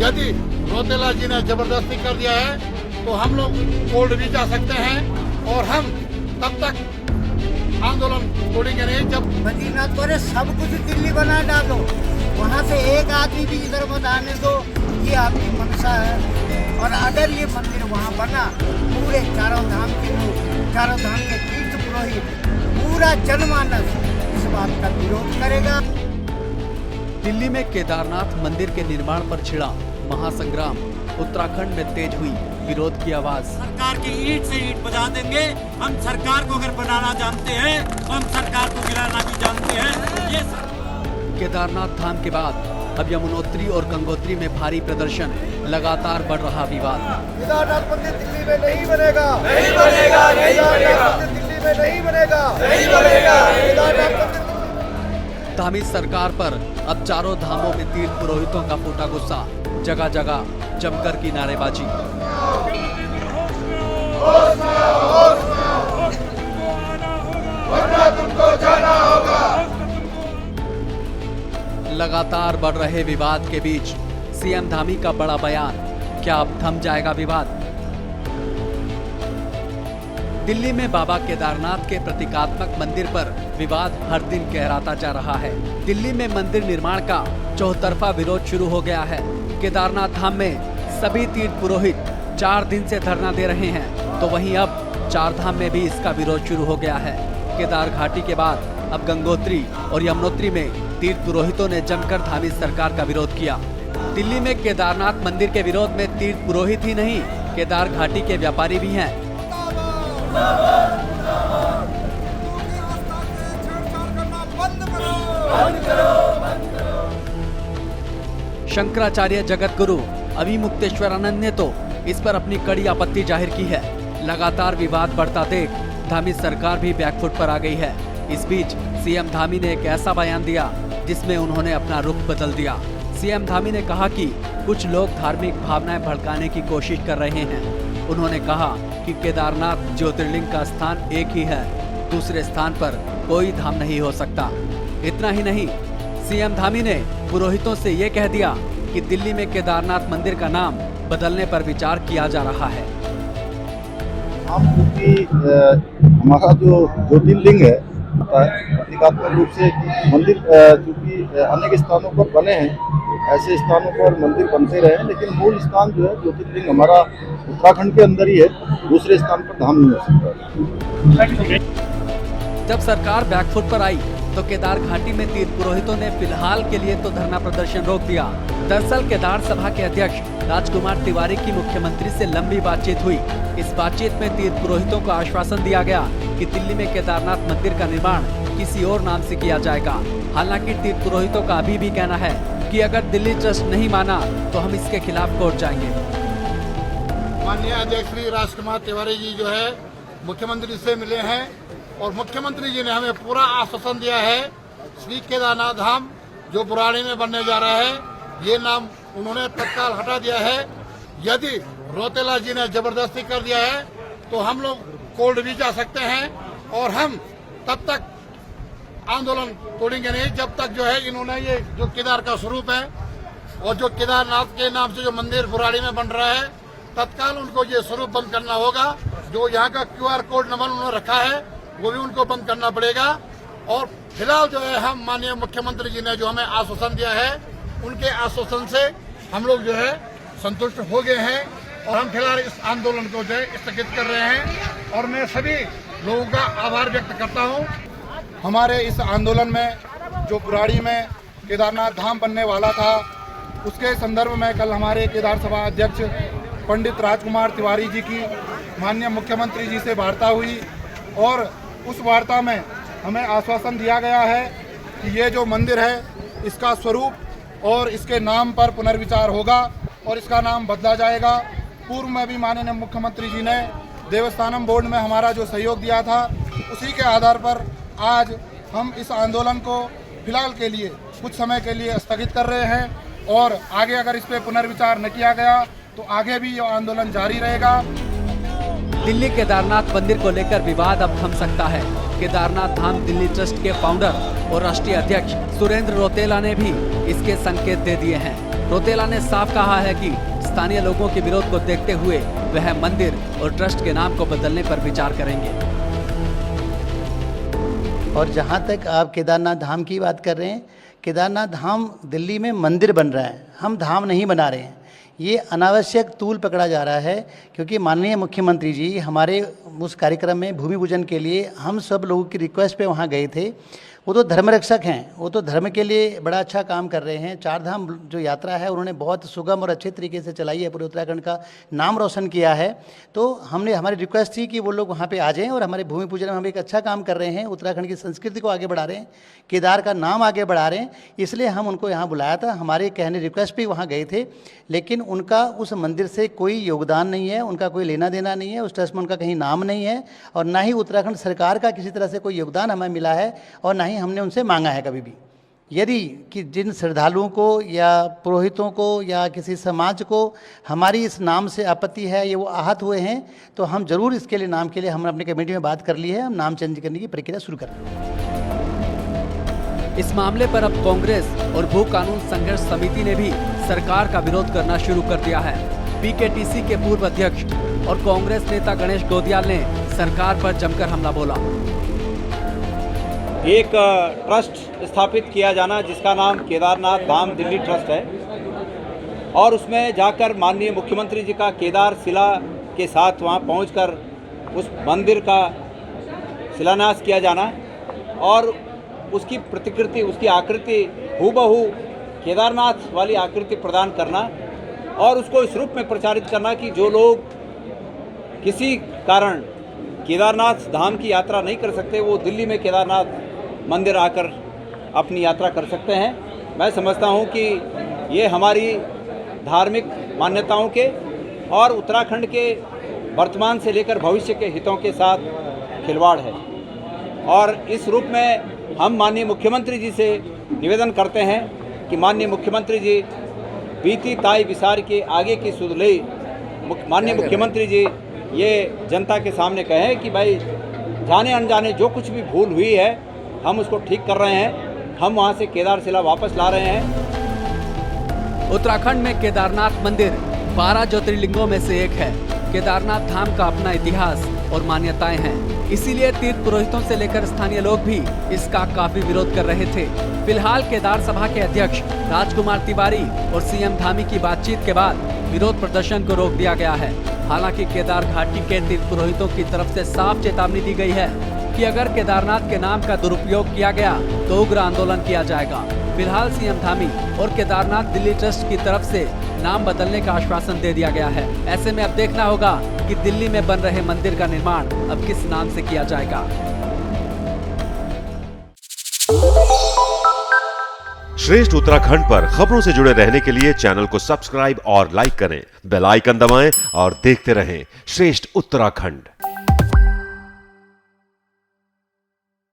यदि रौतेला जी ने जबरदस्ती कर दिया है तो हम लोग कोर्ट भी जा सकते हैं और हम तब तक आंदोलन छोड़ेंगे नहीं जब बद्रीनाथ को सब कुछ दिल्ली बना डालो, वहाँ से एक आदमी भी इधर मत आने दो, ये आपकी मंशा है। और अगर ये मंदिर वहाँ बना, पूरे चारों धाम के लोग, चारों धाम के तीर्थ पुरोहित, पूरा जनमानस इस बात का विरोध करेगा। दिल्ली में केदारनाथ मंदिर के निर्माण पर छिड़ा महासंग्राम, उत्तराखंड में तेज हुई विरोध की आवाज। सरकार की ईंट से ईंट बजा देंगे। हम सरकार को अगर बनाना जानते हैं तो हम सरकार को गिराना भी जानते हैं। ये केदारनाथ धाम के बाद अब यमुनोत्री और गंगोत्री में भारी प्रदर्शन, लगातार बढ़ रहा विवाद। केदारनाथ मंदिर दिल्ली में नहीं बनेगा, नहीं बनेगा, नहीं बनेगा, दिल्ली में नहीं बनेगा, नहीं बनेगा। केदारनाथ मंदिर धामी सरकार पर अब चारों धामों में तीर्थ पुरोहितों का फूटा गुस्सा, जगह जगह जमकर की नारेबाजी। लगातार बढ़ रहे विवाद के बीच सीएम धामी का बड़ा बयान, क्या अब थम जाएगा विवाद? दिल्ली में बाबा केदारनाथ के प्रतीकात्मक मंदिर पर विवाद हर दिन गहराता जा रहा है। दिल्ली में मंदिर निर्माण का चौतरफा विरोध शुरू हो गया है। केदारनाथ धाम में सभी तीर्थ पुरोहित 4 दिन से धरना दे रहे हैं, तो वहीं अब 4 धाम में भी इसका विरोध शुरू हो गया है। केदार घाटी के बाद अब गंगोत्री और यमुनोत्री में तीर्थ पुरोहितों ने जमकर धामी सरकार का विरोध किया। दिल्ली में केदारनाथ मंदिर के विरोध में तीर्थ पुरोहित ही नहीं, केदार घाटी के व्यापारी भी हैं। शंकराचार्य जगत गुरु अभिमुक्तेश्वरानंद ने तो इस पर अपनी कड़ी आपत्ति जाहिर की है। लगातार विवाद बढ़ता देख धामी सरकार भी बैकफुट पर आ गई है। इस बीच सीएम धामी ने एक ऐसा बयान दिया जिसमें उन्होंने अपना रुख बदल दिया। सीएम धामी ने कहा कि कुछ लोग धार्मिक भावनाएं भड़काने की कोशिश कर रहे हैं। उन्होंने कहा कि केदारनाथ ज्योतिर्लिंग का स्थान एक ही है, दूसरे स्थान पर कोई धाम नहीं हो सकता। इतना ही नहीं, सीएम धामी ने पुरोहितों से ये कह दिया कि दिल्ली में केदारनाथ मंदिर का नाम बदलने पर विचार किया जा रहा है। हम क्योंकि हमारा जो ज्योतिर्लिंग है प्रतीकात्मक रूप से मंदिर चूँकि अनेक स्थानों पर बने हैं, ऐसे स्थानों पर मंदिर बनते रहे, लेकिन मूल स्थान जो है ज्योतिर्लिंग हमारा उत्तराखंड के अंदर ही है, दूसरे स्थान पर धाम नहीं हो सकता। जब सरकार बैकफुट पर आई तो केदार घाटी में तीर्थ पुरोहितों ने फिलहाल के लिए तो धरना प्रदर्शन रोक दिया। दरअसल केदार सभा के अध्यक्ष राजकुमार तिवारी की मुख्यमंत्री से लंबी बातचीत हुई। इस बातचीत में तीर्थ पुरोहितों को आश्वासन दिया गया कि दिल्ली में केदारनाथ मंदिर का निर्माण किसी और नाम से किया जाएगा। हालांकि तीर्थ पुरोहितों का अभी भी कहना है कि अगर दिल्ली ट्रस्ट नहीं माना तो हम इसके खिलाफ कोर्ट जाएंगे। माननीय अध्यक्ष श्री राजकुमार तिवारी जी जो है मुख्यमंत्री से मिले हैं और मुख्यमंत्री जी ने हमें पूरा आश्वासन दिया है श्री केदारनाथ धाम जो बुराड़ी में बनने जा रहा है, ये नाम उन्होंने तत्काल हटा दिया है। यदि रौतेला जी ने जबरदस्ती कर दिया है तो हम लोग कोर्ट भी जा सकते हैं और हम तब तक आंदोलन तोड़ेंगे नहीं जब तक जो है इन्होंने ये जो केदार का स्वरूप है और जो केदारनाथ के नाम से जो मंदिर बुराड़ी में बन रहा है, तत्काल उनको ये स्वरूप बंद करना होगा। जो यहाँ का QR कोड नंबर उन्होंने रखा है वो भी उनको बंद करना पड़ेगा। और फिलहाल जो है हम माननीय मुख्यमंत्री जी ने जो हमें आश्वासन दिया है, उनके आश्वासन से हम लोग जो है संतुष्ट हो गए हैं और हम फिलहाल इस आंदोलन को जो है स्थगित कर रहे हैं। और मैं सभी लोगों का आभार व्यक्त करता हूँ। हमारे इस आंदोलन में जो बुराड़ी में केदारनाथ धाम बनने वाला था, उसके संदर्भ में कल हमारे केदार सभा अध्यक्ष पंडित राजकुमार तिवारी जी की माननीय मुख्यमंत्री जी से वार्ता हुई और उस वार्ता में हमें आश्वासन दिया गया है कि ये जो मंदिर है इसका स्वरूप और इसके नाम पर पुनर्विचार होगा और इसका नाम बदला जाएगा। पूर्व में भी माननीय मुख्यमंत्री जी ने देवस्थानम बोर्ड में हमारा जो सहयोग दिया था, उसी के आधार पर आज हम इस आंदोलन को फिलहाल के लिए कुछ समय के लिए स्थगित कर रहे हैं और आगे अगर इस पर पुनर्विचार न किया गया तो आगे भी ये आंदोलन जारी रहेगा। दिल्ली केदारनाथ मंदिर को लेकर विवाद अब थम सकता है। केदारनाथ धाम दिल्ली ट्रस्ट के फाउंडर और राष्ट्रीय अध्यक्ष सुरेंद्र रौतेला ने भी इसके संकेत दे दिए हैं। रौतेला ने साफ कहा है कि स्थानीय लोगों के विरोध को देखते हुए वह मंदिर और ट्रस्ट के नाम को बदलने पर विचार करेंगे। और जहाँ तक आप केदारनाथ धाम की बात कर रहे हैं, केदारनाथ धाम दिल्ली में मंदिर बन रहा है, हम धाम नहीं बना रहे हैं। ये अनावश्यक तूल पकड़ा जा रहा है, क्योंकि माननीय मुख्यमंत्री जी हमारे उस कार्यक्रम में भूमि पूजन के लिए हम सब लोगों की रिक्वेस्ट पे वहाँ गए थे। वो तो धर्म रक्षक हैं, वो तो धर्म के लिए बड़ा अच्छा काम कर रहे हैं। चार धाम जो यात्रा है उन्होंने बहुत सुगम और अच्छे तरीके से चलाई है, पूरे उत्तराखंड का नाम रोशन किया है। तो हमारी रिक्वेस्ट थी कि वो लोग वहाँ पे आ जाएं और हमारे भूमि पूजन में हम एक अच्छा काम कर रहे हैं, उत्तराखंड की संस्कृति को आगे बढ़ा रहे हैं, केदार का नाम आगे बढ़ा रहे हैं, इसलिए हम उनको यहाँ बुलाया था। हमारे कहने रिक्वेस्ट पे वहाँ गए थे, लेकिन उनका उस मंदिर से कोई योगदान नहीं है, उनका कोई लेना देना नहीं है, उस ट्रस्ट में उनका कहीं नाम नहीं है, और ना ही उत्तराखंड सरकार का किसी तरह से कोई योगदान हमें मिला है, और ना ही हमने उनसे मांगा है कभी भी। यदि कि जिन श्रद्धालुओं को या पुरोहितों को या किसी समाज को हमारी इस नाम से आपत्ति है, ये वो आहत हुए हैं, तो हम जरूर इसके लिए नाम के लिए हमने अपनी कमेटी में बात कर ली है, हम नाम चेंज करने की प्रक्रिया शुरू कर रहे हैं। इस मामले पर अब कांग्रेस और भू कानून संघर्ष समिति ने भी सरकार का विरोध करना शुरू कर दिया है। पीकेटीसी के पूर्व अध्यक्ष और कांग्रेस नेता गणेश गोदियाल ने सरकार पर जमकर हमला बोला। एक ट्रस्ट स्थापित किया जाना जिसका नाम केदारनाथ धाम दिल्ली ट्रस्ट है, और उसमें जाकर माननीय मुख्यमंत्री जी का केदार शिला के साथ वहां पहुंचकर उस मंदिर का शिलान्यास किया जाना और उसकी प्रतिकृति, उसकी आकृति हूबहू केदारनाथ वाली आकृति प्रदान करना और उसको इस रूप में प्रचारित करना कि जो लोग किसी कारण केदारनाथ धाम की यात्रा नहीं कर सकते, वो दिल्ली में केदारनाथ मंदिर आकर अपनी यात्रा कर सकते हैं। मैं समझता हूं कि ये हमारी धार्मिक मान्यताओं के और उत्तराखंड के वर्तमान से लेकर भविष्य के हितों के साथ खिलवाड़ है, और इस रूप में हम माननीय मुख्यमंत्री जी से निवेदन करते हैं कि माननीय मुख्यमंत्री जी बीती ताई विसार के आगे की सुध ले, माननीय मुख्यमंत्री जी ये जनता के सामने कहें कि भाई जाने अनजाने जो कुछ भी भूल हुई है हम उसको ठीक कर रहे हैं, हम वहाँ से केदार शिला वापस ला रहे हैं। उत्तराखंड में केदारनाथ मंदिर 12 ज्योतिर्लिंगों में से एक है। केदारनाथ धाम का अपना इतिहास और मान्यताएं हैं, इसीलिए तीर्थ पुरोहितों से लेकर स्थानीय लोग भी इसका काफी विरोध कर रहे थे। फिलहाल केदार सभा के अध्यक्ष राजकुमार तिवारी और सीएम धामी की बातचीत के बाद विरोध प्रदर्शन को रोक दिया गया है। हालांकि केदार घाटी के तीर्थ पुरोहितों की तरफ से साफ चेतावनी दी गई है कि अगर केदारनाथ के नाम का दुरुपयोग किया गया तो उग्र आंदोलन किया जाएगा। फिलहाल सीएम धामी और केदारनाथ दिल्ली ट्रस्ट की तरफ से नाम बदलने का आश्वासन दे दिया गया है। ऐसे में अब देखना होगा कि दिल्ली में बन रहे मंदिर का निर्माण अब किस नाम से किया जाएगा। श्रेष्ठ उत्तराखंड पर खबरों से जुड़े रहने के लिए चैनल को सब्सक्राइब और लाइक करें, बेल आइकन दबाएं और देखते रहें श्रेष्ठ उत्तराखंड।